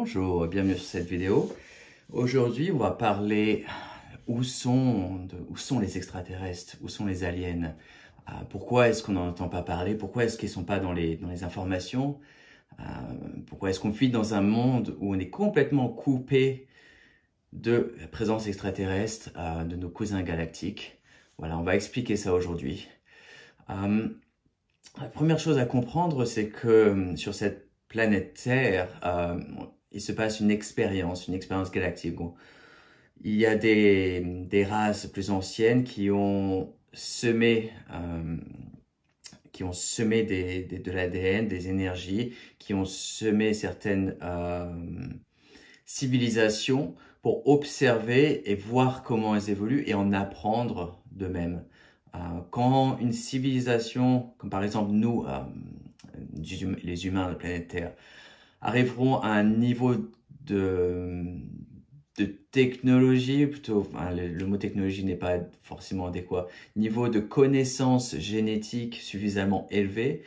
Bonjour, bienvenue sur cette vidéo. Aujourd'hui, on va parler où sont les extraterrestres, où sont les aliens. Pourquoi est-ce qu'on n'en entend pas parler? Pourquoi est-ce qu'ils ne sont pas dans les informations? Pourquoi est-ce qu'on vit dans un monde où on est complètement coupé de la présence extraterrestre, de nos cousins galactiques? Voilà, on va expliquer ça aujourd'hui. La première chose à comprendre, c'est que sur cette planète Terre, il se passe une expérience galactique. Bon, il y a des races plus anciennes qui ont semé de l'ADN, des énergies, qui ont semé certaines civilisations pour observer et voir comment elles évoluent et en apprendre d'eux-mêmes. Quand une civilisation, comme par exemple nous, les humains de la planète Terre, arriveront à un niveau de technologie, plutôt, enfin, le mot technologie n'est pas forcément adéquat, niveau de connaissance génétique suffisamment élevé,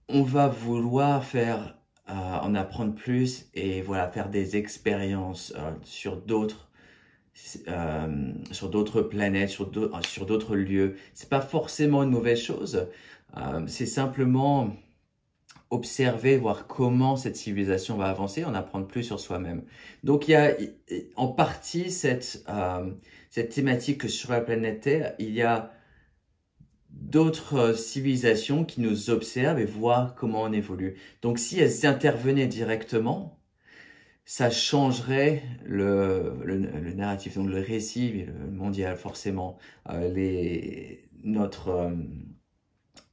on va vouloir en apprendre plus et voilà, faire des expériences sur d'autres planètes, sur d'autres lieux. C'est pas forcément une mauvaise chose, c'est simplement observer, voir comment cette civilisation va avancer, en apprendre plus sur soi-même. Donc il y a en partie cette thématique que sur la planète Terre, il y a d'autres civilisations qui nous observent et voient comment on évolue. Donc si elles intervenaient directement, ça changerait le narratif, donc le récit mondial forcément,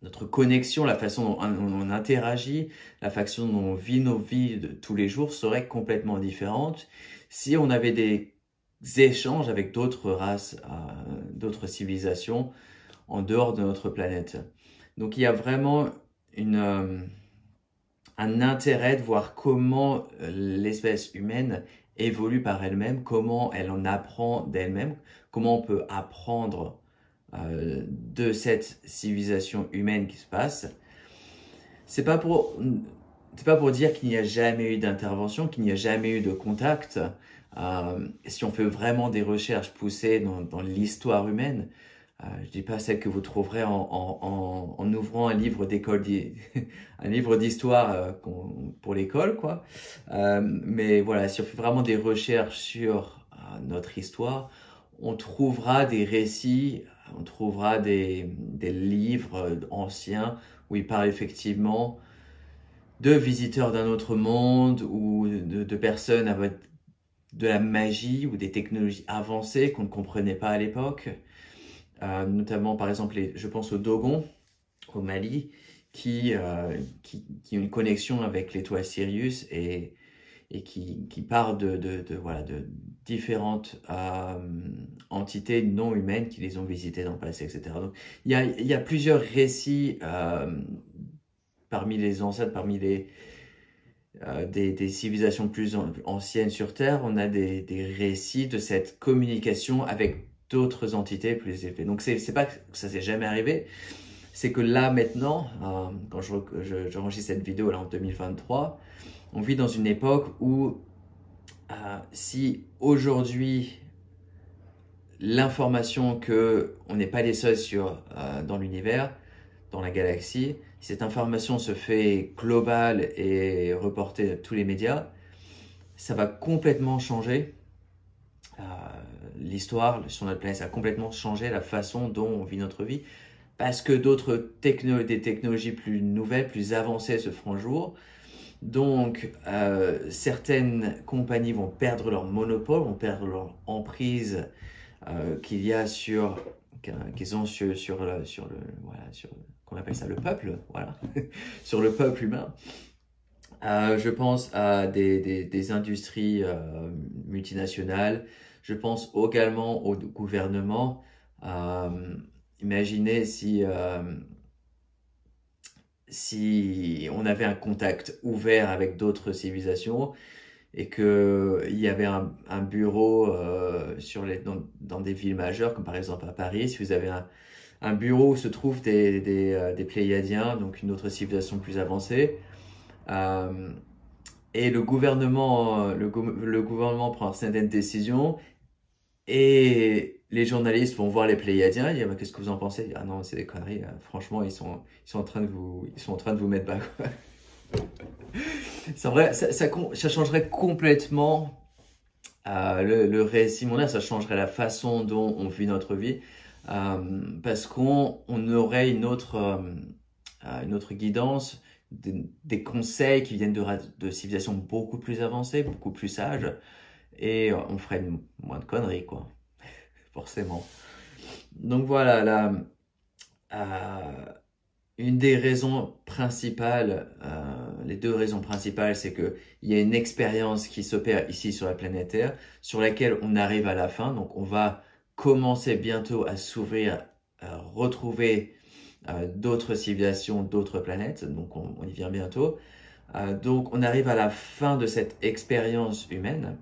notre connexion, la façon dont on interagit, la façon dont on vit nos vies de tous les jours serait complètement différente si on avait des échanges avec d'autres races, d'autres civilisations en dehors de notre planète. Donc il y a vraiment un intérêt de voir comment l'espèce humaine évolue par elle-même, comment elle en apprend d'elle-même, comment on peut apprendre de cette civilisation humaine qui se passe. C'est pas pour dire qu'il n'y a jamais eu d'intervention, qu'il n'y a jamais eu de contact. Si on fait vraiment des recherches poussées dans l'histoire humaine, je dis pas celle que vous trouverez en ouvrant un livre d'école, un livre d'histoire pour l'école, quoi. Mais voilà, si on fait vraiment des recherches sur notre histoire, on trouvera des récits, on trouvera des livres anciens où il parle effectivement de visiteurs d'un autre monde ou de personnes avec de la magie ou des technologies avancées qu'on ne comprenait pas à l'époque. Notamment, par exemple, je pense aux Dogons, au Mali, qui ont une connexion avec l'étoile Sirius et qui parlent voilà, de différentes entités non humaines qui les ont visitées dans le passé, etc. Donc, il y a plusieurs récits parmi les ancêtres, parmi des civilisations plus anciennes sur Terre. On a des récits de cette communication avec d'autres entités plus élevées. Donc, c'est pas que ça s'est jamais arrivé, c'est que là, maintenant, quand j'enregistre cette vidéo là en 2023, on vit dans une époque où si aujourd'hui l'information qu'on n'est pas les seuls dans l'univers, dans la galaxie, si cette information se fait globale et reportée à tous les médias, ça va complètement changer l'histoire sur notre planète, ça va complètement changer la façon dont on vit notre vie, parce que des technologies plus nouvelles, plus avancées se feront jour. Donc, certaines compagnies vont perdre leur monopole, vont perdre leur emprise qu'ils ont qu'on appelle ça le peuple, voilà, sur le peuple humain. Je pense à des industries multinationales. Je pense également au gouvernement. Imaginez si on avait un contact ouvert avec d'autres civilisations et qu'il y avait un bureau dans des villes majeures, comme par exemple à Paris, si vous avez un bureau où se trouvent des Pléiadiens, donc une autre civilisation plus avancée, et le gouvernement prend certaines décisions, et les journalistes vont voir les Pléiadiens, et dire, bah, qu'est-ce que vous en pensez? Ah non, c'est des conneries, franchement, ils sont en train de vous mettre bas, quoi. C'est vrai, ça changerait complètement le récit mondial, ça changerait la façon dont on vit notre vie, parce qu'on aurait une autre guidance, des conseils qui viennent de civilisations beaucoup plus avancées, beaucoup plus sages, et on ferait moins de conneries, quoi, forcément. Donc voilà, une des raisons principales, les deux raisons principales, c'est que il y a une expérience qui s'opère ici sur la planète Terre, sur laquelle on arrive à la fin. Donc, on va commencer bientôt à s'ouvrir, à retrouver d'autres civilisations, d'autres planètes. Donc, on y vient bientôt. Donc, on arrive à la fin de cette expérience humaine,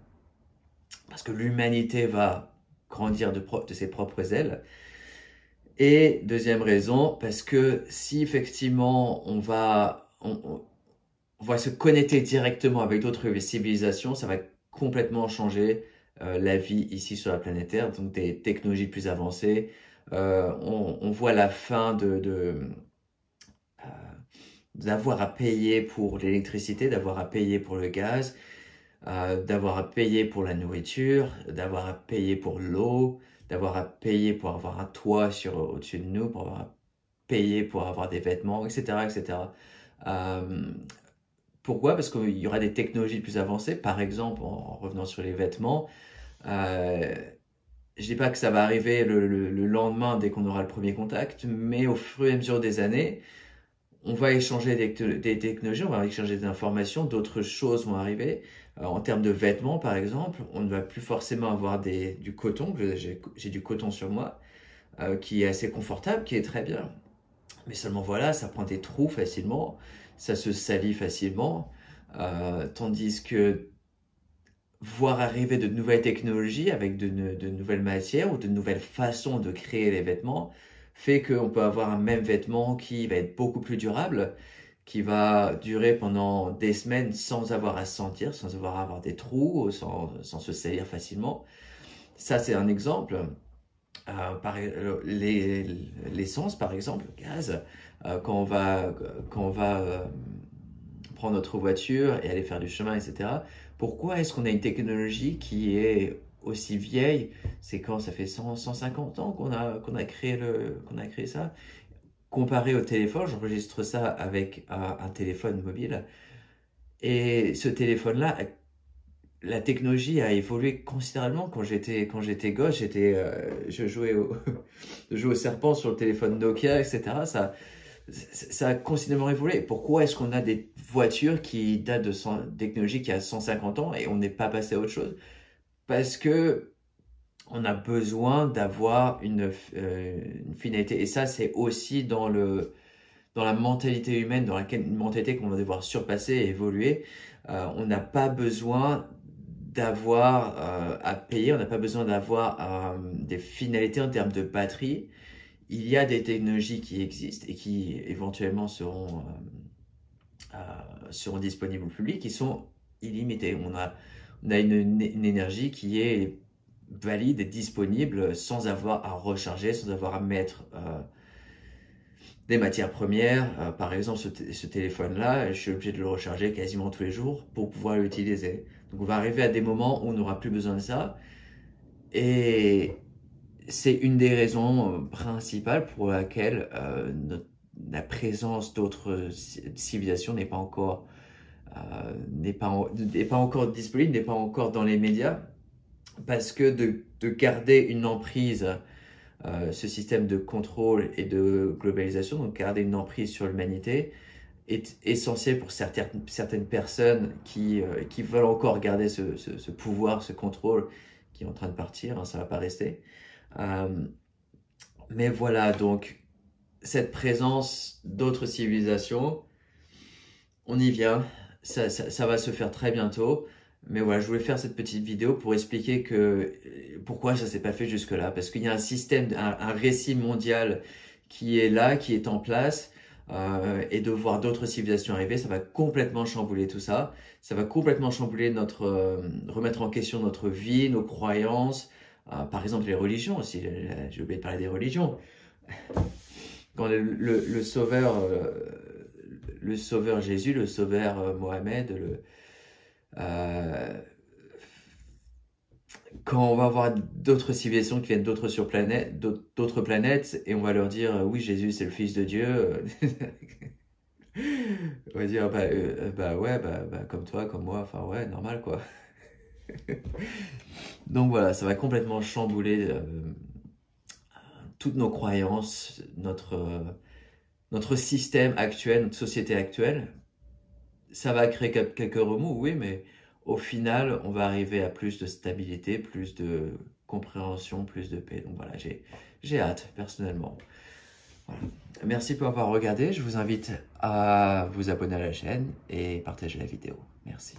parce que l'humanité va grandir de ses propres ailes. Et deuxième raison, parce que si effectivement on va se connecter directement avec d'autres civilisations, ça va complètement changer la vie ici sur la planète Terre, donc des technologies plus avancées. On voit la fin euh, d'avoir à payer pour l'électricité, d'avoir à payer pour le gaz, d'avoir à payer pour la nourriture, d'avoir à payer pour l'eau, d'avoir à payer pour avoir un toit au-dessus de nous, pour avoir à payer pour avoir des vêtements, etc., etc. Euh, Pourquoi? Parce qu'il y aura des technologies plus avancées. Par exemple, en revenant sur les vêtements, euh, je dis pas que ça va arriver le lendemain dès qu'on aura le premier contact, mais au fur et à mesure des années, on va échanger des technologies, on va échanger des informations, d'autres choses vont arriver. En termes de vêtements, par exemple, on ne va plus forcément avoir du coton. J'ai du coton sur moi, qui est assez confortable, qui est très bien. Mais seulement voilà, ça prend des trous facilement, ça se salit facilement. Tandis que voir arriver de nouvelles technologies avec de nouvelles matières ou de nouvelles façons de créer les vêtements fait qu'on peut avoir un même vêtement qui va être beaucoup plus durable, qui va durer pendant des semaines sans avoir à se sentir, sans avoir à avoir des trous, sans se salir facilement. Ça, c'est un exemple. L'essence, par exemple, le gaz, quand on va prendre notre voiture et aller faire du chemin, etc. Pourquoi est-ce qu'on a une technologie qui est aussi vieille? C'est quand ça fait 150 ans qu'on a créé ça. Comparé au téléphone, j'enregistre ça avec un téléphone mobile. Et ce téléphone-là, la technologie a évolué considérablement. Quand j'étais gosse, je jouais je jouais au serpent sur le téléphone Nokia, etc. Ça a considérablement évolué. Pourquoi est-ce qu'on a des voitures qui datent de technologie qui a 150 ans et on n'est pas passé à autre chose? Parce que on a besoin d'avoir une finalité. Et ça, c'est aussi dans la mentalité humaine, une mentalité qu'on va devoir surpasser et évoluer. On n'a pas besoin d'avoir à payer, on n'a pas besoin d'avoir des finalités en termes de batterie. Il y a des technologies qui existent et qui éventuellement seront disponibles au public, qui sont illimitées. On a une énergie qui est valide et disponible sans avoir à recharger, sans avoir à mettre des matières premières. Par exemple, ce téléphone-là, je suis obligé de le recharger quasiment tous les jours pour pouvoir l'utiliser. Donc on va arriver à des moments où on n'aura plus besoin de ça. Et c'est une des raisons principales pour laquelle la présence d'autres civilisations n'est pas encore disponible, n'est pas encore dans les médias, parce que de garder une emprise, ce système de contrôle et de globalisation, donc garder une emprise sur l'humanité, est essentiel pour certaines personnes qui veulent encore garder ce pouvoir, ce contrôle qui est en train de partir, hein, ça va pas rester. Mais voilà, donc cette présence d'autres civilisations, on y vient, ça va se faire très bientôt. Mais voilà, je voulais faire cette petite vidéo pour expliquer pourquoi ça s'est pas fait jusque-là. Parce qu'il y a un système, un récit mondial qui est là, qui est en place. et de voir d'autres civilisations arriver, ça va complètement chambouler tout ça. Ça va complètement chambouler remettre en question notre vie, nos croyances, par exemple les religions aussi. J'ai oublié de parler des religions. Quand le sauveur Jésus, le sauveur Mohamed, quand on va voir d'autres civilisations qui viennent d'autres planètes, et on va leur dire oui, Jésus c'est le Fils de Dieu, on va dire bah ouais, bah comme toi, comme moi, enfin ouais, normal quoi. Donc voilà, ça va complètement chambouler toutes nos croyances, notre système actuel, notre société actuelle. Ça va créer quelques remous, oui, mais au final, on va arriver à plus de stabilité, plus de compréhension, plus de paix. Donc voilà, j'ai hâte, personnellement. Voilà. Merci pour avoir regardé. Je vous invite à vous abonner à la chaîne et partager la vidéo. Merci.